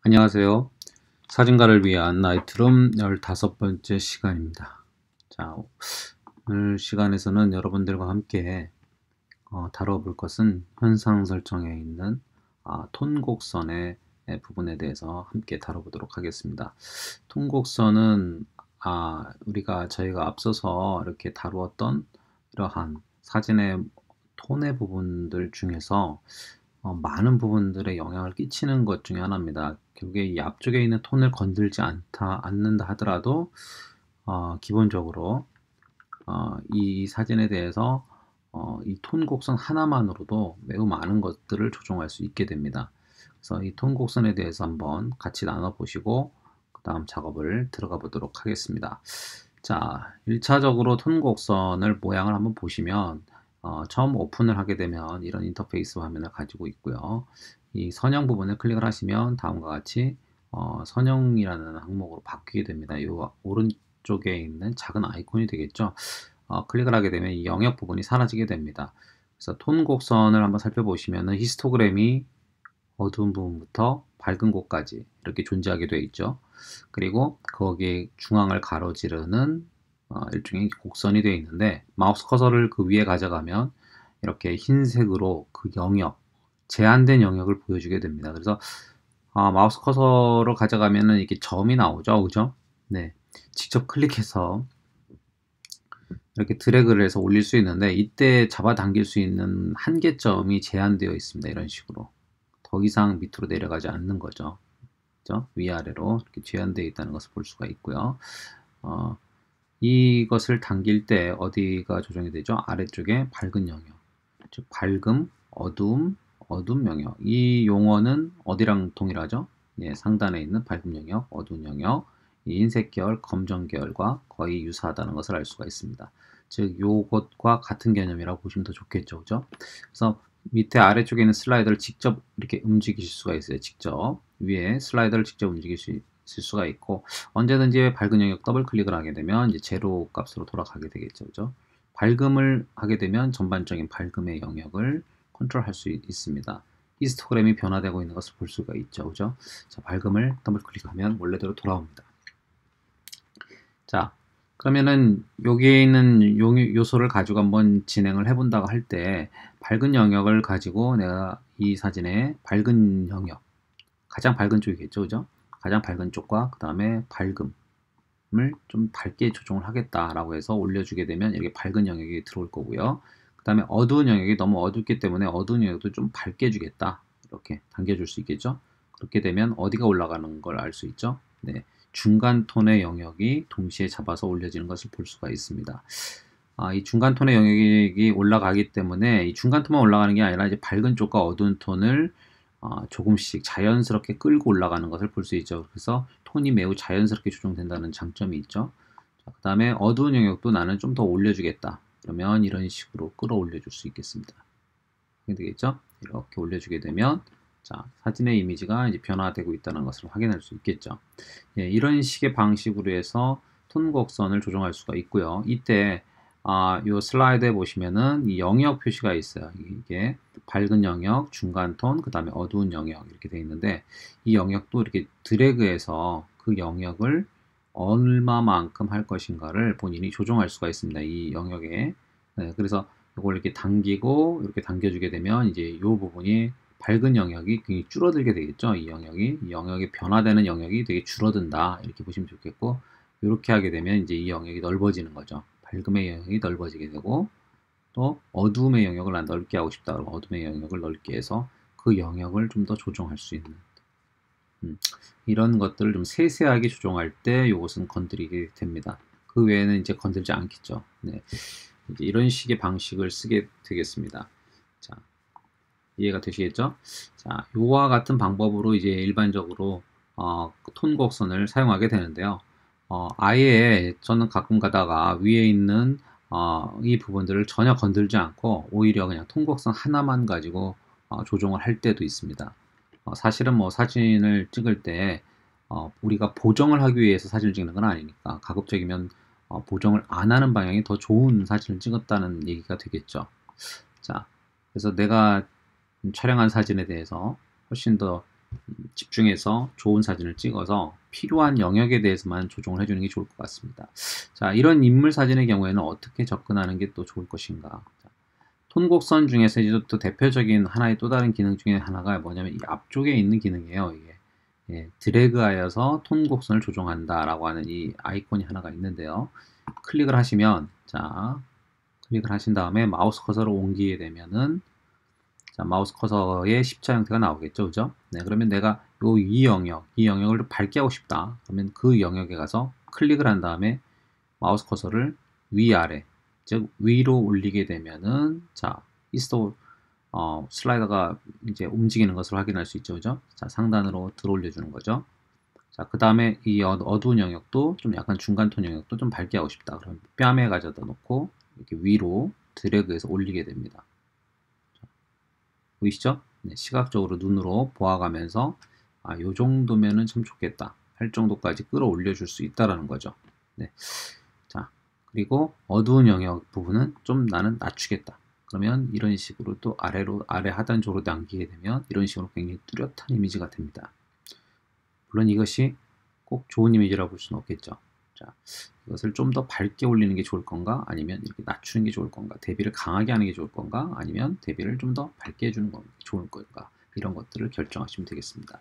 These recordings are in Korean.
안녕하세요. 사진가를 위한 나이트룸 15번째 시간입니다. 자, 오늘 시간에서는 여러분들과 함께 다뤄볼 것은 현상 설정에 있는 톤 곡선의 부분에 대해서 함께 다뤄보도록 하겠습니다. 톤 곡선은 저희가 앞서서 이렇게 다루었던 이러한 사진의 톤의 부분들 중에서 많은 부분들에 영향을 끼치는 것 중에 하나입니다. 결국에 이 앞쪽에 있는 톤을 건들지 않는다 하더라도 기본적으로 이 사진에 대해서 이 톤 곡선 하나만으로도 매우 많은 것들을 조정할 수 있게 됩니다. 그래서 이 톤 곡선에 대해서 한번 같이 나눠보시고 그 다음 작업을 들어가 보도록 하겠습니다. 자, 1차적으로 톤 곡선을 모양을 한번 보시면 처음 오픈을 하게 되면 이런 인터페이스 화면을 가지고 있고요. 이 선형 부분을 클릭을 하시면 다음과 같이 선형이라는 항목으로 바뀌게 됩니다. 이 오른쪽에 있는 작은 아이콘이 되겠죠. 클릭을 하게 되면 이 영역 부분이 사라지게 됩니다. 그래서 톤 곡선을 한번 살펴보시면 히스토그램이 어두운 부분부터 밝은 곳까지 이렇게 존재하게 되어 있죠. 그리고 거기에 중앙을 가로지르는 일종의 곡선이 되어 있는데 마우스 커서를 그 위에 가져가면 이렇게 흰색으로 그 영역, 제한된 영역을 보여주게 됩니다. 그래서 마우스 커서로 가져가면은 이렇게 점이 나오죠, 그죠? 네, 직접 클릭해서 이렇게 드래그를 해서 올릴 수 있는데 이때 잡아당길 수 있는 한계점이 제한되어 있습니다. 이런 식으로 더 이상 밑으로 내려가지 않는 거죠. 그죠? 위아래로 이렇게 제한되어 있다는 것을 볼 수가 있고요. 이것을 당길 때 어디가 조정이 되죠? 아래쪽에 밝은 영역, 즉 밝음, 어두움, 어두운 영역. 이 용어는 어디랑 동일하죠? 예, 상단에 있는 밝음 영역, 어두운 영역, 이 흰색 계열, 검정 계열과 거의 유사하다는 것을 알 수가 있습니다. 즉, 요것과 같은 개념이라고 보시면 더 좋겠죠, 그죠? 그래서 밑에 아래쪽에 있는 슬라이더를 직접 이렇게 움직이실 수가 있어요. 직접 위에 슬라이더를 직접 움직일 수 있을 수가 있고 언제든지 밝은 영역 더블 클릭을 하게 되면 이제 제로 값으로 돌아가게 되겠죠, 그죠? 밝음을 하게 되면 전반적인 밝음의 영역을 컨트롤할 수 있습니다. 히스토그램이 변화되고 있는 것을 볼 수가 있죠, 그죠? 자, 밝음을 더블 클릭하면 원래대로 돌아옵니다. 자, 그러면은 여기에 있는 요소를 가지고 한번 진행을 해본다고 할 때 밝은 영역을 가지고 내가 이 사진의 밝은 영역, 가장 밝은 쪽이겠죠, 그죠? 가장 밝은 쪽과 그 다음에 밝음을 좀 밝게 조정을 하겠다라고 해서 올려주게 되면 이렇게 밝은 영역이 들어올 거고요. 그 다음에 어두운 영역이 너무 어둡기 때문에 어두운 영역도 좀 밝게 주겠다, 이렇게 당겨줄 수 있겠죠. 그렇게 되면 어디가 올라가는 걸 알 수 있죠. 네, 중간 톤의 영역이 동시에 잡아서 올려지는 것을 볼 수가 있습니다. 이 중간 톤의 영역이 올라가기 때문에 이 중간 톤만 올라가는 게 아니라 이제 밝은 쪽과 어두운 톤을 조금씩 자연스럽게 끌고 올라가는 것을 볼 수 있죠. 그래서 톤이 매우 자연스럽게 조정된다는 장점이 있죠. 그 다음에 어두운 영역도 나는 좀 더 올려주겠다. 그러면 이런 식으로 끌어올려 줄 수 있겠습니다. 이렇게 되겠죠? 이렇게 올려주게 되면 자, 사진의 이미지가 이제 변화되고 있다는 것을 확인할 수 있겠죠. 예, 이런 식의 방식으로 해서 톤 곡선을 조정할 수가 있고요. 이때 이 슬라이드에 보시면은 이 영역 표시가 있어요. 이게 밝은 영역, 중간 톤, 그 다음에 어두운 영역 이렇게 되어 있는데 이 영역도 이렇게 드래그해서 그 영역을 얼마만큼 할 것인가를 본인이 조정할 수가 있습니다. 이 영역에. 네, 그래서 이걸 이렇게 당기고 이렇게 당겨주게 되면 이제 이 부분이 밝은 영역이 굉장히 줄어들게 되겠죠. 이 영역이 변화되는 영역이 되게 줄어든다. 이렇게 보시면 좋겠고, 이렇게 하게 되면 이제 이 영역이 넓어지는 거죠. 밝음의 영역이 넓어지게 되고, 또 어두움의 영역을 난 넓게 하고 싶다. 그러면 어둠의 영역을 넓게 해서 그 영역을 좀 더 조정할 수 있는 이런 것들을 좀 세세하게 조정할 때 이것은 건드리게 됩니다. 그 외에는 이제 건들지 않겠죠. 네. 이제 이런 식의 방식을 쓰게 되겠습니다. 자, 이해가 되시겠죠? 자, 요와 같은 방법으로 이제 일반적으로 톤 곡선을 사용하게 되는데요. 아예 저는 가끔 가다가 위에 있는 이 부분들을 전혀 건들지 않고 오히려 그냥 톤 곡선 하나만 가지고 조정을 할 때도 있습니다. 사실은 뭐 사진을 찍을 때 우리가 보정을 하기 위해서 사진을 찍는 건 아니니까 가급적이면 보정을 안 하는 방향이 더 좋은 사진을 찍었다는 얘기가 되겠죠. 자, 그래서 내가 촬영한 사진에 대해서 훨씬 더 집중해서 좋은 사진을 찍어서 필요한 영역에 대해서만 조정을 해주는 게 좋을 것 같습니다. 자, 이런 인물 사진의 경우에는 어떻게 접근하는 게 또 좋을 것인가? 자, 톤곡선 중에서 이제 또 대표적인 하나의 또 다른 기능 중에 하나가 뭐냐면 이 앞쪽에 있는 기능이에요. 이게 드래그하여서 톤곡선을 조정한다라고 하는 이 아이콘이 하나가 있는데요. 클릭을 하시면 자, 클릭을 하신 다음에 마우스 커서를 옮기게 되면은 자, 마우스 커서의 십자 형태가 나오겠죠, 그죠? 네, 그러면 내가 이 영역을 좀 밝게 하고 싶다. 그러면 그 영역에 가서 클릭을 한 다음에 마우스 커서를 위아래, 즉 위로 올리게 되면은 자, 슬라이더가 이제 움직이는 것을 확인할 수 있죠, 그죠? 자, 상단으로 들어올려 주는 거죠. 자, 그 다음에 이 어두운 영역도 좀 약간 중간 톤 영역도 좀 밝게 하고 싶다. 그럼 뺨에 가져다 놓고 이렇게 위로 드래그해서 올리게 됩니다. 보이시죠? 네, 시각적으로 눈으로 보아가면서 요 정도면은 참 좋겠다 할 정도까지 끌어올려 줄 수 있다라는 거죠. 네. 자, 그리고 어두운 영역 부분은 좀 나는 낮추겠다. 그러면 이런 식으로 또 아래 하단 쪽으로 당기게 되면 이런 식으로 굉장히 뚜렷한 이미지가 됩니다. 물론 이것이 꼭 좋은 이미지라고 볼 수는 없겠죠. 자, 이것을 좀 더 밝게 올리는 게 좋을 건가? 아니면 이렇게 낮추는 게 좋을 건가? 대비를 강하게 하는 게 좋을 건가? 아니면 대비를 좀 더 밝게 해주는 게 좋을 건가? 이런 것들을 결정하시면 되겠습니다.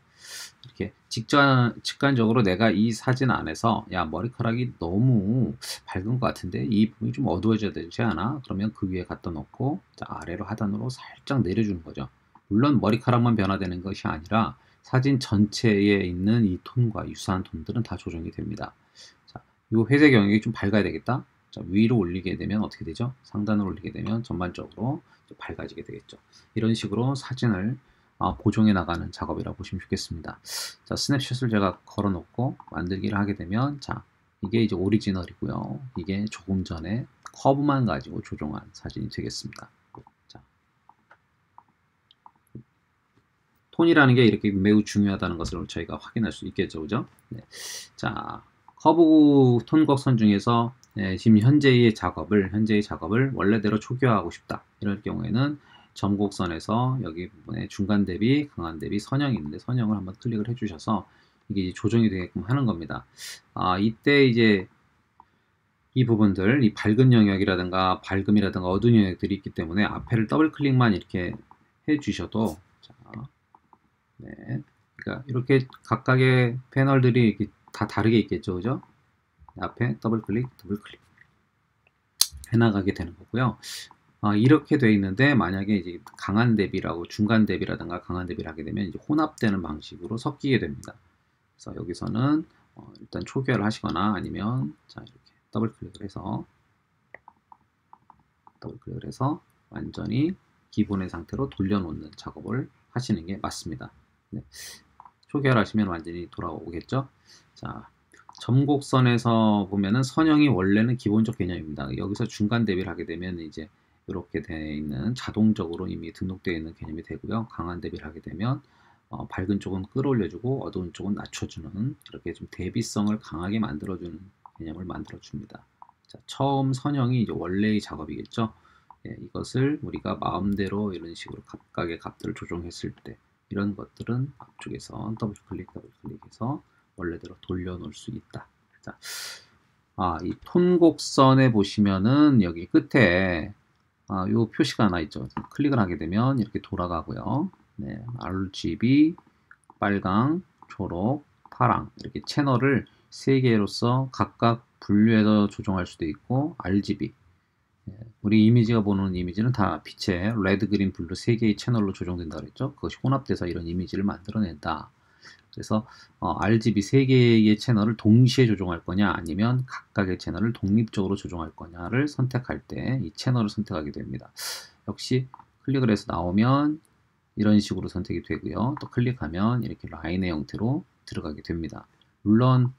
이렇게 직관적으로 내가 이 사진 안에서 야, 머리카락이 너무 밝은 것 같은데 이 부분이 좀 어두워져야 되지 않아? 그러면 그 위에 갖다 놓고 자, 아래로 하단으로 살짝 내려주는 거죠. 물론 머리카락만 변화되는 것이 아니라 사진 전체에 있는 이 톤과 유사한 톤들은 다 조정이 됩니다. 자, 이 회색 영역이 좀 밝아야 되겠다. 자, 위로 올리게 되면 어떻게 되죠? 상단으로 올리게 되면 전반적으로 밝아지게 되겠죠. 이런 식으로 사진을 보정해 나가는 작업이라고 보시면 좋겠습니다. 자, 스냅샷을 제가 걸어 놓고 만들기를 하게 되면 자, 이게 이제 오리지널이고요. 이게 조금 전에 커브만 가지고 조정한 사진이 되겠습니다. 자, 톤이라는 게 이렇게 매우 중요하다는 것을 저희가 확인할 수 있겠죠, 그죠? 네. 자, 커브 톤 곡선 중에서 지금 현재의 작업을 원래대로 초기화하고 싶다. 이럴 경우에는 점곡선에서 여기 부분에 중간 대비, 강한 대비 선형이 있는데 선형을 한번 클릭을 해주셔서 이게 조정이 되게끔 하는 겁니다. 이때 이제 이 부분들, 이 밝은 영역이라든가 밝음이라든가 어두운 영역들이 있기 때문에 앞에를 더블 클릭만 이렇게 해주셔도 자, 네, 그러니까 이렇게 각각의 패널들이 이렇게 다 다르게 있겠죠, 그죠? 앞에 더블 클릭 해나가게 되는 거고요. 이렇게 돼 있는데 만약에 이제 강한 대비라고 중간 대비라든가 강한 대비를 하게 되면 이제 혼합되는 방식으로 섞이게 됩니다. 그래서 여기서는 일단 초기화를 하시거나 아니면 자 이렇게 더블 클릭을 해서 완전히 기본의 상태로 돌려놓는 작업을 하시는 게 맞습니다. 네. 초기화를 하시면 완전히 돌아오겠죠. 자, 점곡선에서 보면은 선형이 원래는 기본적 개념입니다. 여기서 중간 대비를 하게 되면 이제 이렇게 되어 있는 자동적으로 이미 등록되어 있는 개념이 되고요. 강한 대비를 하게 되면 밝은 쪽은 끌어올려주고 어두운 쪽은 낮춰주는 이렇게 좀 대비성을 강하게 만들어주는 개념을 만들어줍니다. 자, 처음 선형이 이제 원래의 작업이겠죠. 예, 이것을 우리가 마음대로 이런 식으로 각각의 값들을 조정했을 때 이런 것들은 앞쪽에서 더블 클릭해서 원래대로 돌려놓을 수 있다. 자, 이 톤곡선에 보시면은 여기 끝에 요 표시가 하나 있죠. 클릭을 하게 되면 이렇게 돌아가고요. 네, RGB, 빨강, 초록, 파랑 이렇게 채널을 3개로서 각각 분류해서 조정할 수도 있고 RGB 우리 이미지가 보는 이미지는 다 빛의 레드, 그린, 블루 3개의 채널로 조정된다 그랬죠. 그것이 혼합돼서 이런 이미지를 만들어낸다. 그래서 RGB 3개의 채널을 동시에 조정할 거냐 아니면 각각의 채널을 독립적으로 조정할 거냐를 선택할 때 이 채널을 선택하게 됩니다. 역시 클릭을 해서 나오면 이런 식으로 선택이 되고요. 또 클릭하면 이렇게 라인의 형태로 들어가게 됩니다. 물론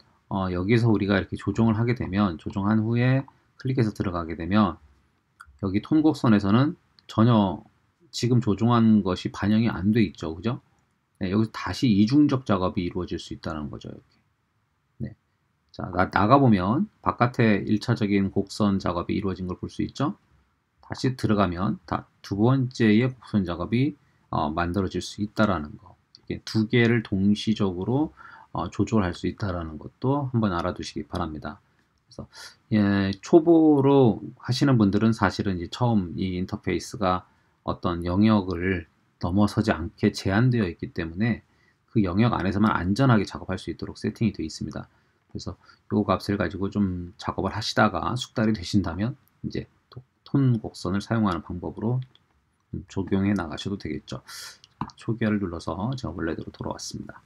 여기서 우리가 이렇게 조정을 하게 되면 조정한 후에 클릭해서 들어가게 되면 여기 톤곡선에서는 전혀 지금 조정한 것이 반영이 안 돼 있죠. 그죠? 네, 여기서 다시 이중적 작업이 이루어질 수 있다는 거죠. 이렇게. 네. 자, 나가보면 바깥에 1차적인 곡선 작업이 이루어진 걸 볼 수 있죠. 다시 들어가면 두 번째의 곡선 작업이 만들어질 수 있다라는 거 이렇게 두 개를 동시적으로 조절할 수 있다라는 것도 한번 알아두시기 바랍니다. 그래서 초보로 하시는 분들은 사실은 이제 처음 이 인터페이스가 어떤 영역을 넘어서지 않게 제한되어 있기 때문에 그 영역 안에서만 안전하게 작업할 수 있도록 세팅이 되어 있습니다. 그래서 요 값을 가지고 좀 작업을 하시다가 숙달이 되신다면 이제 톤 곡선을 사용하는 방법으로 적용해 나가셔도 되겠죠. 초기화를 눌러서 제가 원래대로 돌아왔습니다.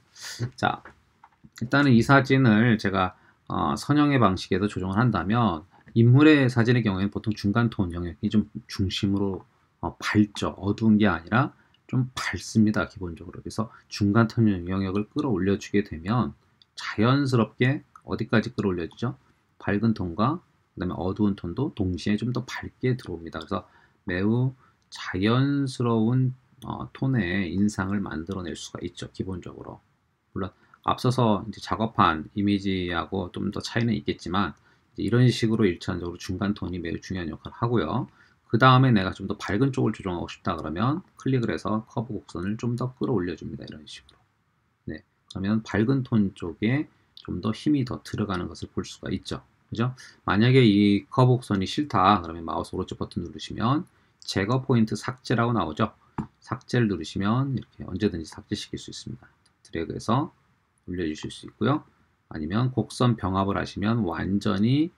자, 일단은 이 사진을 제가 선형의 방식에서 조정을 한다면 인물의 사진의 경우에는 보통 중간 톤 영역이 좀 중심으로 밝죠. 어두운 게 아니라 좀 밝습니다. 기본적으로. 그래서 중간 톤 영역을 끌어올려 주게 되면 자연스럽게 어디까지 끌어올려주죠? 밝은 톤과 그다음에 어두운 톤도 동시에 좀 더 밝게 들어옵니다. 그래서 매우 자연스러운 톤의 인상을 만들어낼 수가 있죠. 기본적으로. 물론 앞서서 이제 작업한 이미지하고 좀 더 차이는 있겠지만 이런 식으로 일차원적으로 중간 톤이 매우 중요한 역할을 하고요. 그 다음에 내가 좀 더 밝은 쪽을 조정하고 싶다 그러면 클릭을 해서 커브 곡선을 좀 더 끌어올려 줍니다. 이런 식으로. 네, 그러면 밝은 톤 쪽에 좀 더 힘이 더 들어가는 것을 볼 수가 있죠. 그죠? 만약에 이 커브 곡선이 싫다 그러면 마우스 오른쪽 버튼 누르시면 제거 포인트 삭제라고 나오죠. 삭제를 누르시면 이렇게 언제든지 삭제시킬 수 있습니다. 드래그해서 올려주실 수 있고요. 아니면 곡선 병합을 하시면 완전히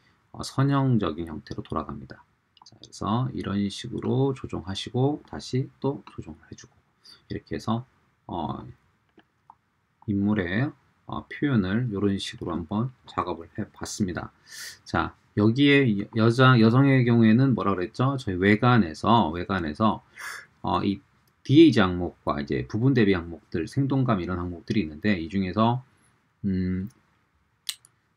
선형적인 형태로 돌아갑니다. 자, 그래서 이런 식으로 조정하시고 다시 또 조정을 해주고 이렇게 해서 인물의 표현을 이런 식으로 한번 작업을 해 봤습니다. 자, 여기에 여성의 경우에는 뭐라 그랬죠? 저희 외관에서 이 DH 항목과 이제 부분 대비 항목들, 생동감 이런 항목들이 있는데 이 중에서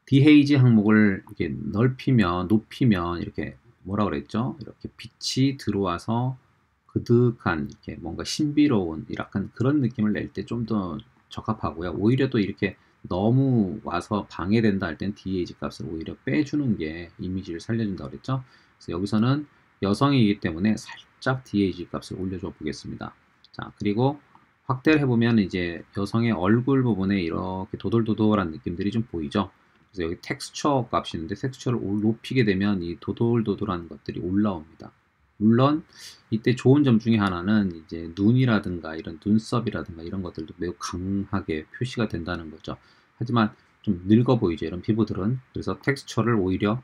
DH 항목을 이렇게 높이면 이렇게 뭐라 그랬죠? 이렇게 빛이 들어와서 그득한 이렇게 뭔가 신비로운 약간 그런 느낌을 낼 때 좀 더 적합하고요. 오히려 또 이렇게 너무 와서 방해된다 할 땐 DH 값을 오히려 빼주는 게 이미지를 살려준다고 그랬죠. 그래서 여기서는 여성이기 때문에 살짝 DH 값을 올려줘 보겠습니다. 자, 그리고 확대를 해보면 이제 여성의 얼굴 부분에 이렇게 도돌도돌한 느낌들이 좀 보이죠. 그래서 여기 텍스처 값이 있는데 텍스처를 높이게 되면 이 도돌도돌한 것들이 올라옵니다. 물론 이때 좋은 점 중에 하나는 이제 눈이라든가 이런 눈썹이라든가 이런 것들도 매우 강하게 표시가 된다는 거죠. 하지만 좀 늙어 보이죠, 이런 피부들은. 그래서 텍스처를 오히려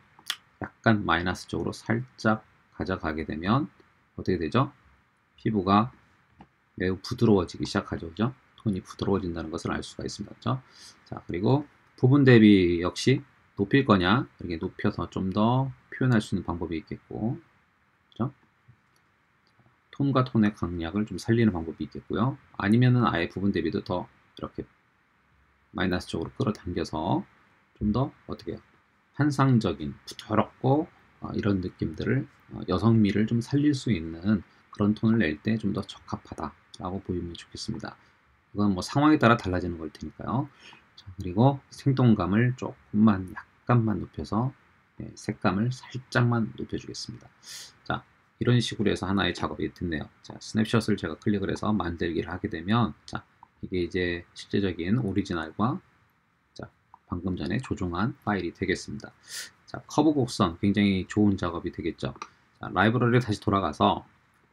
약간 마이너스 쪽으로 살짝 가져가게 되면 어떻게 되죠? 피부가 매우 부드러워지기 시작하죠. 그죠? 톤이 부드러워진다는 것을 알 수가 있습니다. 그죠? 자, 그리고 부분 대비 역시 높일 거냐, 이렇게 높여서 좀 더 표현할 수 있는 방법이 있겠고, 그죠? 톤과 톤의 강약을 좀 살리는 방법이 있겠고요. 아니면은 아예 부분 대비도 더 이렇게 마이너스 쪽으로 끌어당겨서 좀 더 어떻게 해요? 환상적인 부드럽고 이런 느낌들을 여성미를 좀 살릴 수 있는 그런 톤을 낼 때 좀 더 적합하다라고 보이면 좋겠습니다. 이건 뭐 상황에 따라 달라지는 걸 테니까요. 자, 그리고 생동감을 조금만 약간만 높여서 색감을 살짝만 높여주겠습니다. 자, 이런 식으로 해서 하나의 작업이 됐네요. 자, 스냅샷을 제가 클릭을 해서 만들기를 하게 되면 자, 이게 이제 실제적인 오리지널과 자, 방금 전에 조종한 파일이 되겠습니다. 자, 커브 곡선 굉장히 좋은 작업이 되겠죠. 자, 라이브러리에 다시 돌아가서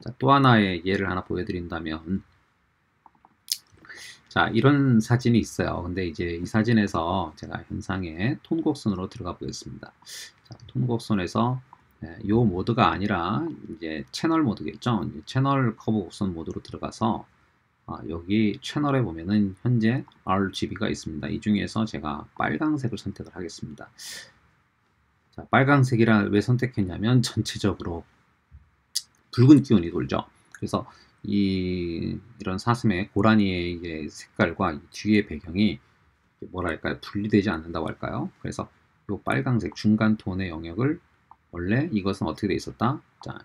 자, 또 하나의 예를 하나 보여드린다면 자, 이런 사진이 있어요. 근데 이제 이 사진에서 제가 현상의 톤 곡선으로 들어가 보겠습니다. 자, 톤 곡선에서 이 모드가 아니라 이제 채널 모드겠죠. 이제 채널 커브 곡선 모드로 들어가서 여기 채널에 보면은 현재 RGB가 있습니다. 이 중에서 제가 빨강색을 선택을 하겠습니다. 자, 빨강색이라 왜 선택했냐면 전체적으로 붉은 기운이 돌죠. 그래서 이런 사슴의 고라니의 색깔과 이 뒤의 배경이 뭐랄까요, 분리되지 않는다고 할까요? 그래서 이 빨강색 중간 톤의 영역을 원래 이것은 어떻게 돼 있었다? 자,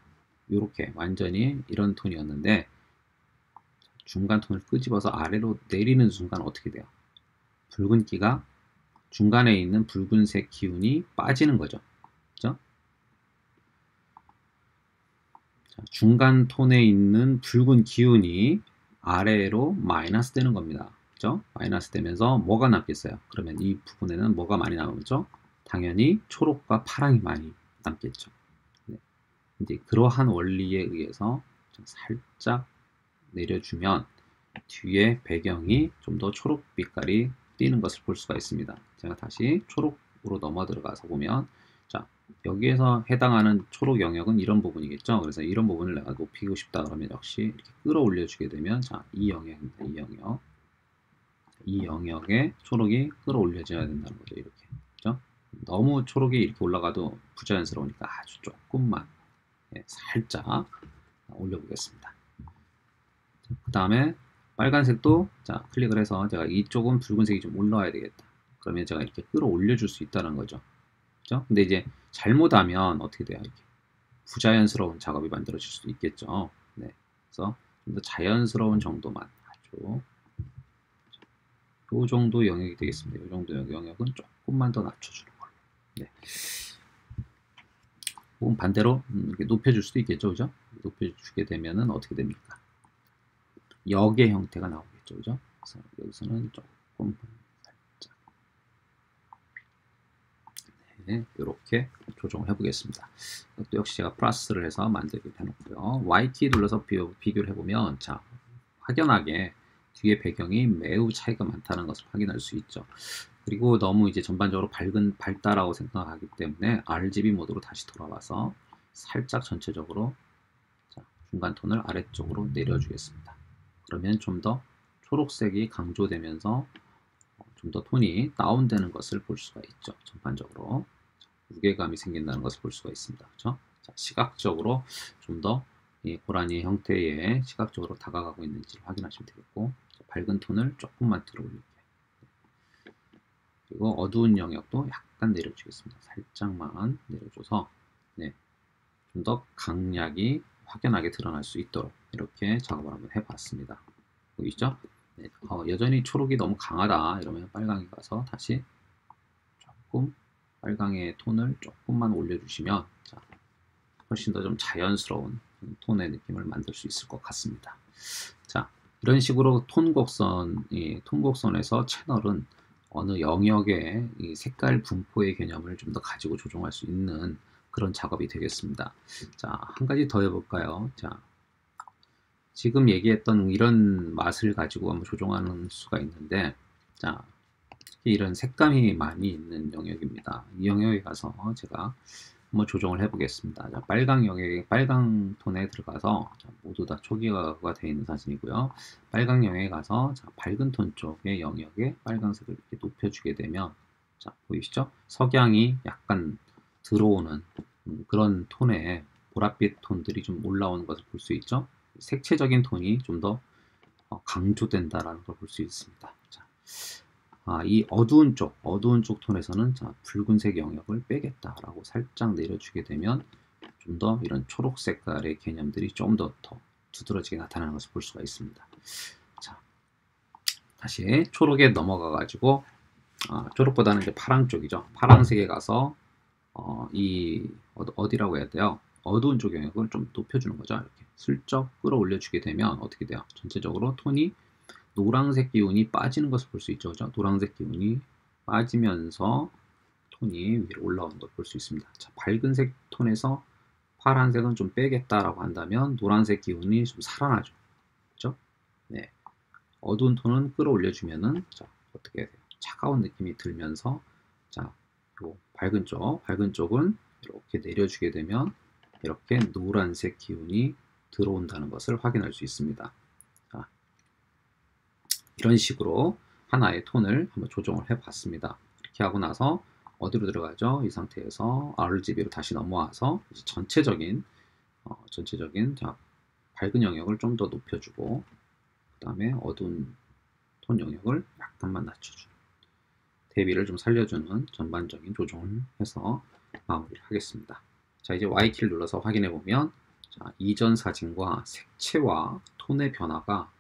이렇게 완전히 이런 톤이었는데 중간 톤을 끄집어서 아래로 내리는 순간 어떻게 돼요? 붉은기가 중간에 있는 붉은색 기운이 빠지는 거죠. 그죠? 중간 톤에 있는 붉은 기운이 아래로 마이너스 되는 겁니다. 그죠? 마이너스 되면서 뭐가 남겠어요? 그러면 이 부분에는 뭐가 많이 남았죠? 당연히 초록과 파랑이 많이 남겠죠. 네. 이제 그러한 원리에 의해서 좀 살짝 내려주면 뒤에 배경이 좀 더 초록 빛깔이 띄는 것을 볼 수가 있습니다. 제가 다시 초록으로 넘어 들어가서 보면, 자, 여기에서 해당하는 초록 영역은 이런 부분이겠죠. 그래서 이런 부분을 내가 높이고 싶다 그러면 역시 이렇게 끌어올려 주게 되면, 자, 이 영역입니다. 이 영역에 초록이 끌어올려져야 된다는 거죠. 이렇게. 그죠? 너무 초록이 이렇게 올라가도 부자연스러우니까 아주 조금만, 살짝 올려보겠습니다. 그 다음에 빨간색도, 자, 클릭을 해서 제가 이쪽은 붉은색이 좀 올라와야 되겠다. 그러면 제가 이렇게 끌어올려 줄 수 있다는 거죠. 그죠? 근데 이제 잘못하면 어떻게 돼요? 이렇게 부자연스러운 작업이 만들어질 수도 있겠죠. 네. 그래서 좀 더 자연스러운 정도만 아주 요 정도 영역이 되겠습니다. 요 정도 영역은 조금만 더 낮춰주는 걸로. 네. 혹은 반대로 이렇게 높여줄 수도 있겠죠, 그죠? 높여주게 되면은 어떻게 됩니까? 역의 형태가 나오겠죠, 그죠? 그래서 여기서는 조금 살짝, 네, 이렇게 조정을 해보겠습니다. 또 역시 제가 플러스를 해서 만들게 해놓고요. Y키 눌러서 비교를 해보면, 자, 확연하게 뒤에 배경이 매우 차이가 많다는 것을 확인할 수 있죠. 그리고 너무 이제 전반적으로 밝다라고 생각하기 때문에 RGB 모드로 다시 돌아와서 살짝 전체적으로, 자, 중간 톤을 아래쪽으로 내려주겠습니다. 그러면 좀 더 초록색이 강조되면서 좀 더 톤이 다운되는 것을 볼 수가 있죠. 전반적으로 무게감이 생긴다는 것을 볼 수가 있습니다. 그렇죠? 자, 시각적으로 좀 더 이 고라니 형태의 시각적으로 다가가고 있는지를 확인하시면 되겠고, 밝은 톤을 조금만 들어올릴게요. 그리고 어두운 영역도 약간 내려주겠습니다. 살짝만 내려줘서, 네, 좀 더 강약이 확연하게 드러날 수 있도록 이렇게 작업을 한번 해봤습니다. 보이시죠? 네, 여전히 초록이 너무 강하다 이러면 빨강에 가서 다시 조금 빨강의 톤을 조금만 올려주시면, 자, 훨씬 더 좀 자연스러운 톤의 느낌을 만들 수 있을 것 같습니다. 자, 이런 식으로 톤곡선에서 채널은 어느 영역의 이 색깔 분포의 개념을 좀 더 가지고 조정할 수 있는 그런 작업이 되겠습니다. 자, 한 가지 더 해볼까요? 자, 지금 얘기했던 이런 맛을 가지고 한번 조정하는 수가 있는데, 자, 특히 이런 색감이 많이 있는 영역입니다. 이 영역에 가서 제가 한번 조정을 해보겠습니다. 자, 빨강 영역에, 빨강 톤에 들어가서, 자, 모두 다 초기화가 되어 있는 사진이고요. 빨강 영역에 가서, 자, 밝은 톤 쪽의 영역에 빨강색을 이렇게 높여주게 되면, 자, 보이시죠? 석양이 약간 들어오는 그런 톤의 보랏빛 톤들이 좀 올라오는 것을 볼 수 있죠. 색채적인 톤이 좀 더 강조된다라는 걸 볼 수 있습니다. 자, 이 어두운 쪽 톤에서는, 자, 붉은색 영역을 빼겠다라고 살짝 내려주게 되면 좀 더 이런 초록 색깔의 개념들이 좀 더 두드러지게 나타나는 것을 볼 수가 있습니다. 자, 다시 초록에 넘어가 가지고, 초록보다는 이제 파랑 쪽이죠. 파랑색에 가서 어디라고 해야 돼요? 어두운 쪽 영역을 좀 높여주는 거죠. 이렇게 슬쩍 끌어올려 주게 되면 어떻게 돼요? 전체적으로 톤이 노란색 기운이 빠지는 것을 볼 수 있죠. 그죠? 노란색 기운이 빠지면서 톤이 위로 올라오는 걸 볼 수 있습니다. 자, 밝은색 톤에서 파란색은 좀 빼겠다라고 한다면 노란색 기운이 좀 살아나죠. 그죠? 네. 어두운 톤은 끌어올려 주면은, 자, 어떻게 돼요? 차가운 느낌이 들면서, 자, 요 밝은 쪽은 이렇게 내려주게 되면 이렇게 노란색 기운이 들어온다는 것을 확인할 수 있습니다. 자, 이런 식으로 하나의 톤을 한번 조정을 해 봤습니다. 이렇게 하고 나서 어디로 들어가죠? 이 상태에서 RGB로 다시 넘어와서 전체적인 자, 밝은 영역을 좀 더 높여주고, 그 다음에 어두운 톤 영역을 약간만 낮춰주는, 대비를 좀 살려주는 전반적인 조정을 해서 마무리를 하겠습니다. 자, 이제 Y키를 눌러서 확인해 보면, 자, 이전 사진과 색채와 톤의 변화가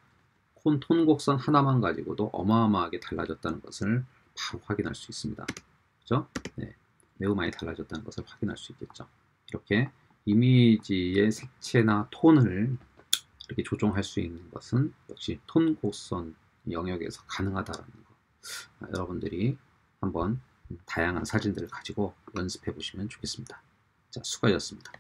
톤 곡선 하나만 가지고도 어마어마하게 달라졌다는 것을 바로 확인할 수 있습니다. 그죠? 네, 매우 많이 달라졌다는 것을 확인할 수 있겠죠. 이렇게 이미지의 색채나 톤을 이렇게 조정할 수 있는 것은 역시 톤 곡선 영역에서 가능하다라는 거. 여러분들이 한번 다양한 사진들을 가지고 연습해 보시면 좋겠습니다. 자, 수고하셨습니다.